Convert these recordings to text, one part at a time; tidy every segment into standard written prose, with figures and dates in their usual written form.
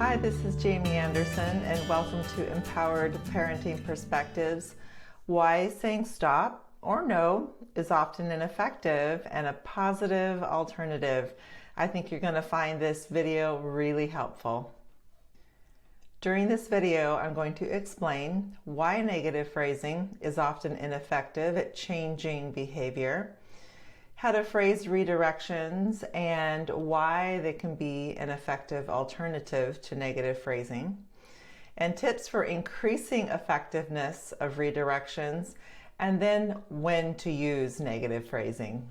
Hi, this is Jamie Anderson, and welcome to Empowered Parenting Perspectives. Why saying stop or no is often ineffective and a positive alternative. I think you're going to find this video really helpful. During this video, I'm going to explain why negative phrasing is often ineffective at changing behavior, how to phrase redirections, and why they can be an effective alternative to negative phrasing, and tips for increasing effectiveness of redirections, and then when to use negative phrasing.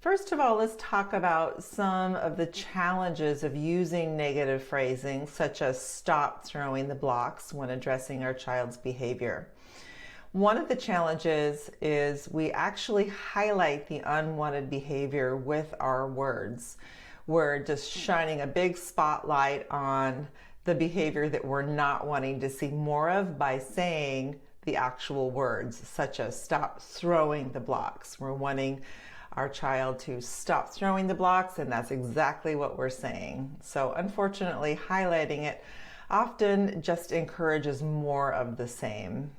First of all, let's talk about some of the challenges of using negative phrasing, such as stop throwing the blocks when addressing our child's behavior. One of the challenges is we actually highlight the unwanted behavior with our words. We're just shining a big spotlight on the behavior that we're not wanting to see more of by saying the actual words, such as stop throwing the blocks. We're wanting our child to stop throwing the blocks, and that's exactly what we're saying. So unfortunately, highlighting it often just encourages more of the same.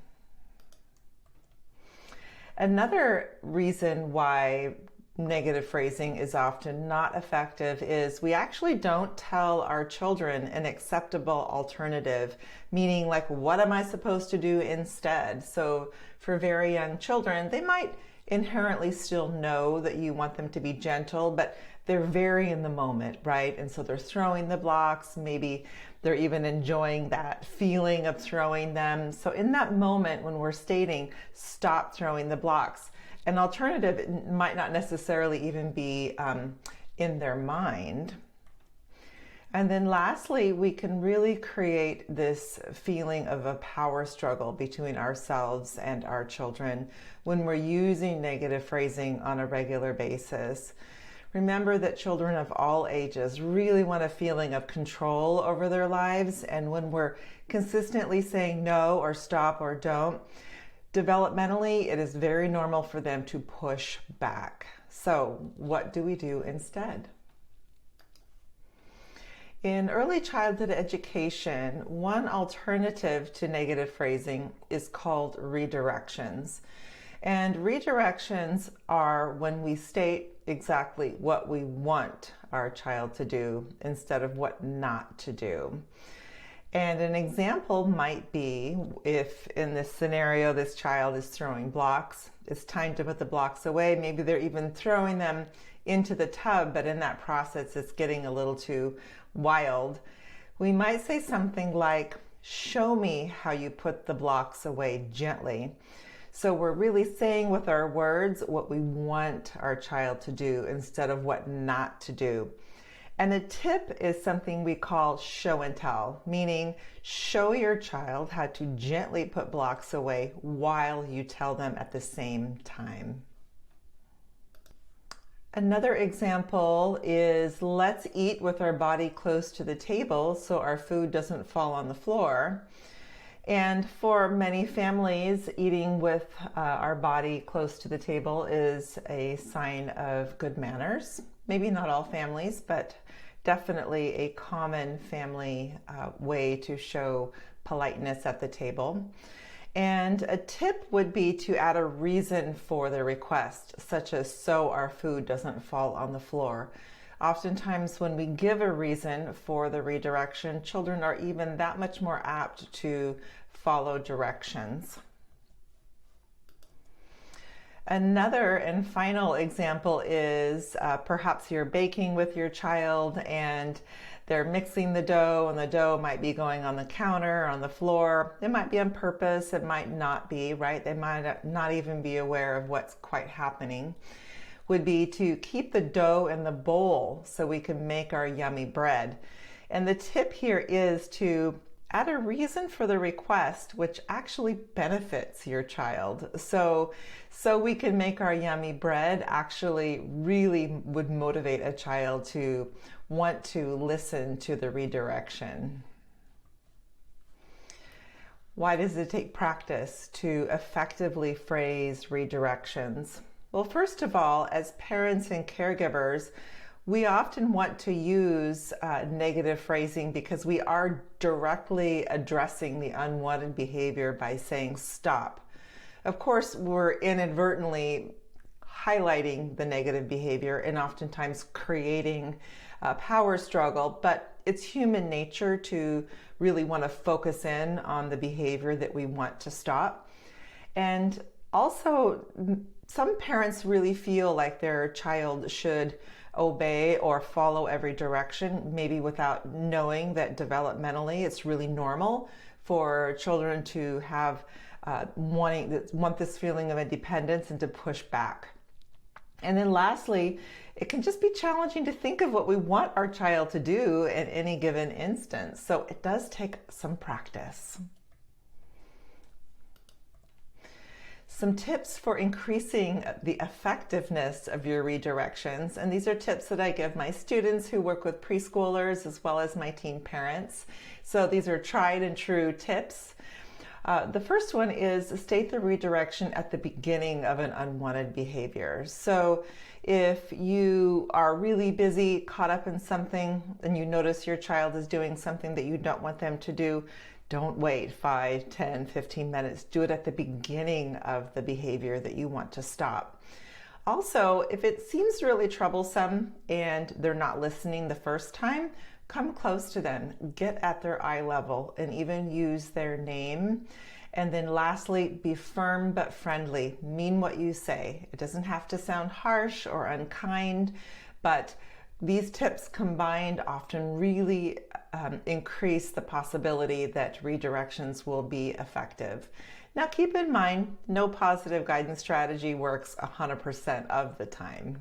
Another reason why negative phrasing is often not effective is we actually don't tell our children an acceptable alternative, meaning like, what am I supposed to do instead? So for very young children, they might inherently still know that you want them to be gentle, but they're very in the moment, right? And so they're throwing the blocks, maybe they're even enjoying that feeling of throwing them. So in that moment when we're stating, stop throwing the blocks, an alternative might not necessarily even be in their mind. And then lastly, we can really create this feeling of a power struggle between ourselves and our children when we're using negative phrasing on a regular basis. Remember that children of all ages really want a feeling of control over their lives, and when we're consistently saying no or stop or don't, developmentally it is very normal for them to push back. So what do we do instead? In early childhood education, one alternative to negative phrasing is called redirections. And redirections are when we state exactly what we want our child to do instead of what not to do. And an example might be if in this scenario this child is throwing blocks, it's time to put the blocks away. Maybe they're even throwing them into the tub, but in that process it's getting a little too wild. We might say something like, show me how you put the blocks away gently. So we're really saying with our words what we want our child to do instead of what not to do. And a tip is something we call show and tell, meaning show your child how to gently put blocks away while you tell them at the same time. Another example is, let's eat with our body close to the table so our food doesn't fall on the floor. And for many families, eating with our body close to the table is a sign of good manners. Maybe not all families, but definitely a common family way to show politeness at the table. And a tip would be to add a reason for the request, such as so our food doesn't fall on the floor. Oftentimes when we give a reason for the redirection, children are even that much more apt to follow directions. Another and final example is perhaps you're baking with your child and they're mixing the dough, and the dough might be going on the counter, on the floor. It might be on purpose, it might not be, right? They might not even be aware of what's quite happening. Would be to keep the dough in the bowl so we can make our yummy bread. And the tip here is to add a reason for the request which actually benefits your child. So we can make our yummy bread actually really would motivate a child to want to listen to the redirection. Why does it take practice to effectively phrase redirections? Well, first of all, as parents and caregivers, We often want to use negative phrasing because we are directly addressing the unwanted behavior by saying stop. Of course, we're inadvertently highlighting the negative behavior and oftentimes creating a power struggle, but it's human nature to really want to focus in on the behavior that we want to stop. And also, some parents really feel like their child should obey or follow every direction, maybe without knowing that developmentally it's really normal for children to have want this feeling of independence and to push back. And then lastly, it can just be challenging to think of what we want our child to do in any given instance. So it does take some practice. Some tips for increasing the effectiveness of your redirections. And these are tips that I give my students who work with preschoolers as well as my teen parents. So these are tried and true tips. The first one is state the redirection at the beginning of an unwanted behavior. So if you are really busy, caught up in something, and you notice your child is doing something that you don't want them to do, don't wait 5, 10, 15 minutes. Do it at the beginning of the behavior that you want to stop. Also, if it seems really troublesome and they're not listening the first time, come close to them, get at their eye level, and even use their name. And then lastly, be firm but friendly. Mean what you say. It doesn't have to sound harsh or unkind, but these tips combined often really increase the possibility that redirections will be effective. Now keep in mind, no positive guidance strategy works 100% of the time.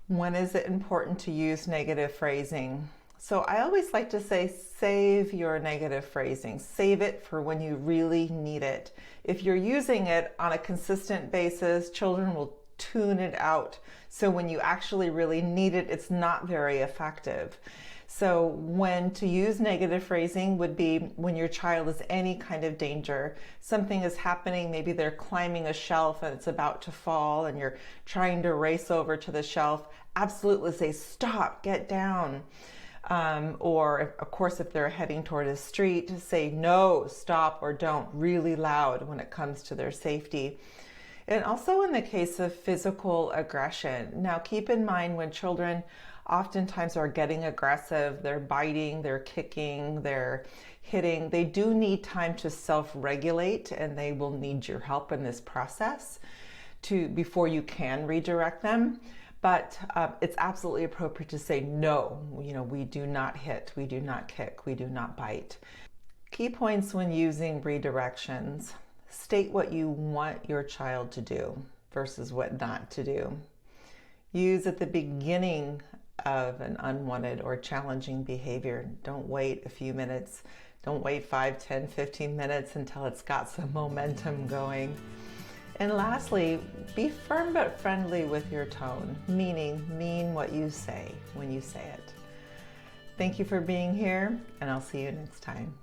When is it important to use negative phrasing? So I always like to say, save your negative phrasing. Save it for when you really need it. If you're using it on a consistent basis, children will tune it out. So when you actually really need it, it's not very effective. So when to use negative phrasing would be when your child is any kind of danger. Something is happening, maybe they're climbing a shelf and it's about to fall and you're trying to race over to the shelf. Absolutely say, stop, get down. Or of course, if they're heading toward a street, say no, stop, or don't, really loud when it comes to their safety. And also in the case of physical aggression. Now keep in mind when children oftentimes are getting aggressive, they're biting, they're kicking, they're hitting, they do need time to self-regulate, and they will need your help in this process before you can redirect them. But it's absolutely appropriate to say no. We do not hit, we do not kick, we do not bite. Key points when using redirections. State what you want your child to do versus what not to do. Use at the beginning of an unwanted or challenging behavior. Don't wait a few minutes. Don't wait 5, 10, 15 minutes until it's got some momentum going. And lastly, be firm but friendly with your tone, meaning mean what you say when you say it. Thank you for being here, and I'll see you next time.